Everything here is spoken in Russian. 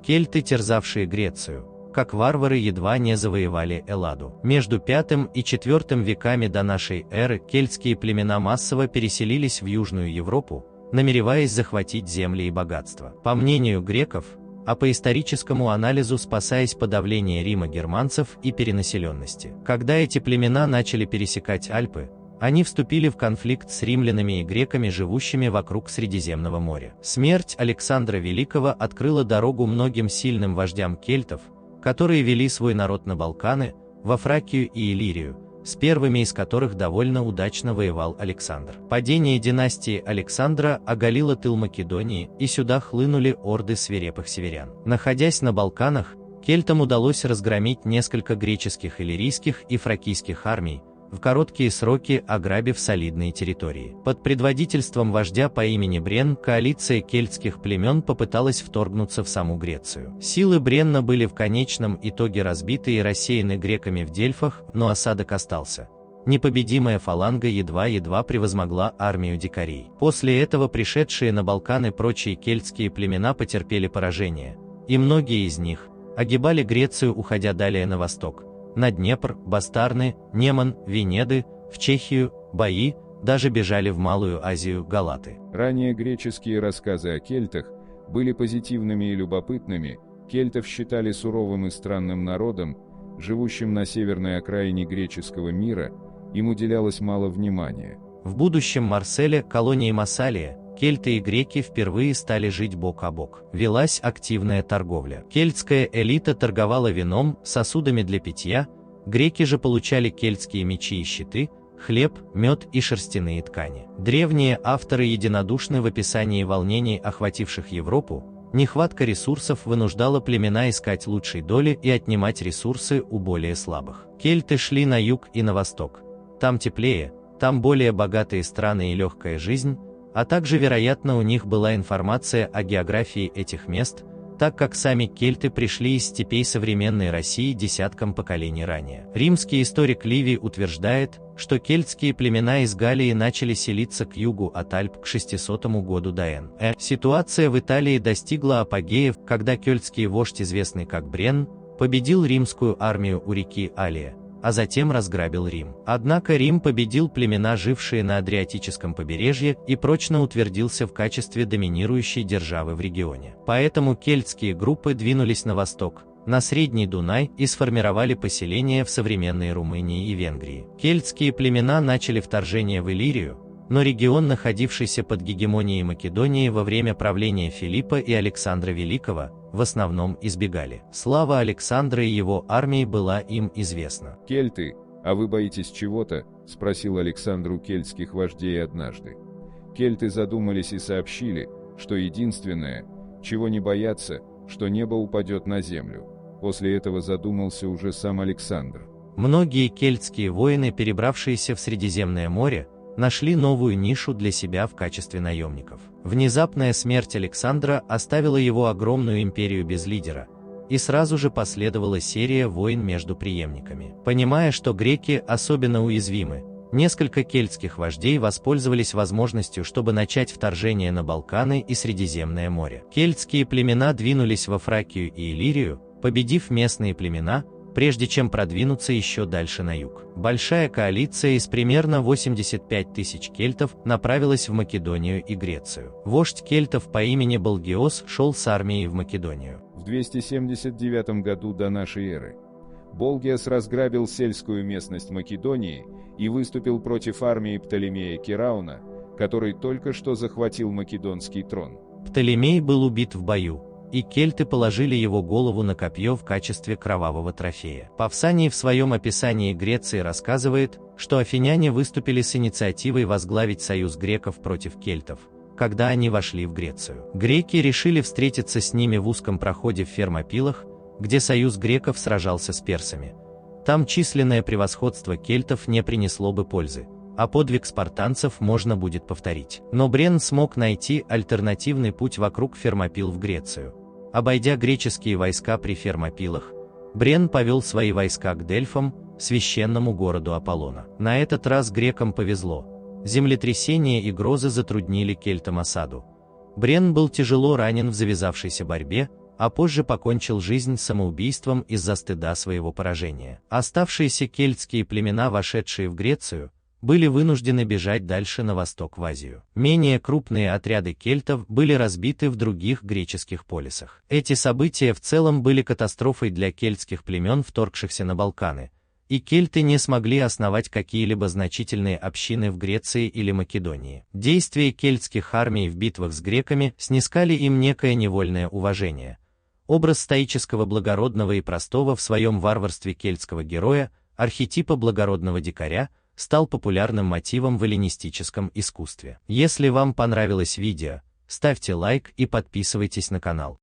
Кельты, терзавшие Грецию, как варвары, едва не завоевали Элладу. Между V и IV веками до нашей эры кельтские племена массово переселились в Южную Европу, намереваясь захватить земли и богатства. По мнению греков, а по историческому анализу спасаясь подавления Рима германцев и перенаселенности. Когда эти племена начали пересекать Альпы, они вступили в конфликт с римлянами и греками, живущими вокруг Средиземного моря. Смерть Александра Великого открыла дорогу многим сильным вождям кельтов, которые вели свой народ на Балканы, во Фракию и Иллирию, с первыми из которых довольно удачно воевал Александр. Падение династии Александра оголило тыл Македонии, и сюда хлынули орды свирепых северян. Находясь на Балканах, кельтам удалось разгромить несколько греческих, иллирийских и фракийских армий, в короткие сроки ограбив солидные территории. Под предводительством вождя по имени Брен коалиция кельтских племен попыталась вторгнуться в саму Грецию. Силы Бренна были в конечном итоге разбиты и рассеяны греками в Дельфах, но осадок остался. Непобедимая фаланга едва-едва превозмогла армию дикарей. После этого пришедшие на Балканы прочие кельтские племена потерпели поражение, и многие из них огибали Грецию, уходя далее на восток, на Днепр, Бастарны, Неман, Венеды, в Чехию, Бои, даже бежали в Малую Азию, Галаты. Ранее греческие рассказы о кельтах были позитивными и любопытными. Кельтов считали суровым и странным народом, живущим на северной окраине греческого мира, им уделялось мало внимания. В будущем Марселе, колонии Массалия, кельты и греки впервые стали жить бок о бок. Велась активная торговля. Кельтская элита торговала вином, сосудами для питья, греки же получали кельтские мечи и щиты, хлеб, мед и шерстяные ткани. Древние авторы единодушны в описании волнений, охвативших Европу. Нехватка ресурсов вынуждала племена искать лучшей доли и отнимать ресурсы у более слабых. Кельты шли на юг и на восток. Там теплее, там более богатые страны и легкая жизнь, а также, вероятно, у них была информация о географии этих мест, так как сами кельты пришли из степей современной России десяткам поколений ранее. Римский историк Ливий утверждает, что кельтские племена из Галлии начали селиться к югу от Альп к 600 году до н.э. Ситуация в Италии достигла апогея, когда кельтский вождь, известный как Брен, победил римскую армию у реки Алия, а затем разграбил Рим. Однако Рим победил племена, жившие на Адриатическом побережье, и прочно утвердился в качестве доминирующей державы в регионе. Поэтому кельтские группы двинулись на восток, на Средний Дунай, и сформировали поселения в современной Румынии и Венгрии. Кельтские племена начали вторжение в Иллирию, но регион, находившийся под гегемонией Македонии во время правления Филиппа и Александра Великого, в основном избегали. Слава Александра и его армии была им известна. «Кельты, а вы боитесь чего-то?» – спросил Александр у кельтских вождей однажды. Кельты задумались и сообщили, что единственное, чего не боятся, что небо упадет на землю. После этого задумался уже сам Александр. Многие кельтские воины, перебравшиеся в Средиземное море, нашли новую нишу для себя в качестве наемников. Внезапная смерть Александра оставила его огромную империю без лидера, и сразу же последовала серия войн между преемниками. Понимая, что греки особенно уязвимы, несколько кельтских вождей воспользовались возможностью, чтобы начать вторжение на Балканы и Средиземное море. Кельтские племена двинулись во Фракию и Иллирию, победив местные племена, прежде чем продвинуться еще дальше на юг. Большая коалиция из примерно 85 тысяч кельтов направилась в Македонию и Грецию. Вождь кельтов по имени Болгиос шел с армией в Македонию. В 279 году до нашей эры Болгиос разграбил сельскую местность Македонии и выступил против армии Птолемея Кирауна, который только что захватил македонский трон. Птолемей был убит в бою, и кельты положили его голову на копье в качестве кровавого трофея. Павсаний в своем описании Греции рассказывает, что афиняне выступили с инициативой возглавить союз греков против кельтов, когда они вошли в Грецию. Греки решили встретиться с ними в узком проходе в Фермопилах, где союз греков сражался с персами. Там численное превосходство кельтов не принесло бы пользы, а подвиг спартанцев можно будет повторить. Но Брен смог найти альтернативный путь вокруг Фермопил в Грецию. Обойдя греческие войска при Фермопилах, Брен повел свои войска к Дельфам, священному городу Аполлона. На этот раз грекам повезло. Землетрясения и грозы затруднили кельтам осаду. Брен был тяжело ранен в завязавшейся борьбе, а позже покончил жизнь самоубийством из-за стыда своего поражения. Оставшиеся кельтские племена, вошедшие в Грецию, были вынуждены бежать дальше на восток в Азию. Менее крупные отряды кельтов были разбиты в других греческих полисах. Эти события в целом были катастрофой для кельтских племен, вторгшихся на Балканы, и кельты не смогли основать какие-либо значительные общины в Греции или Македонии. Действия кельтских армий в битвах с греками снискали им некое невольное уважение. Образ стоического, благородного и простого в своем варварстве кельтского героя, архетипа благородного дикаря, стал популярным мотивом в эллинистическом искусстве. Если вам понравилось видео, ставьте лайк и подписывайтесь на канал.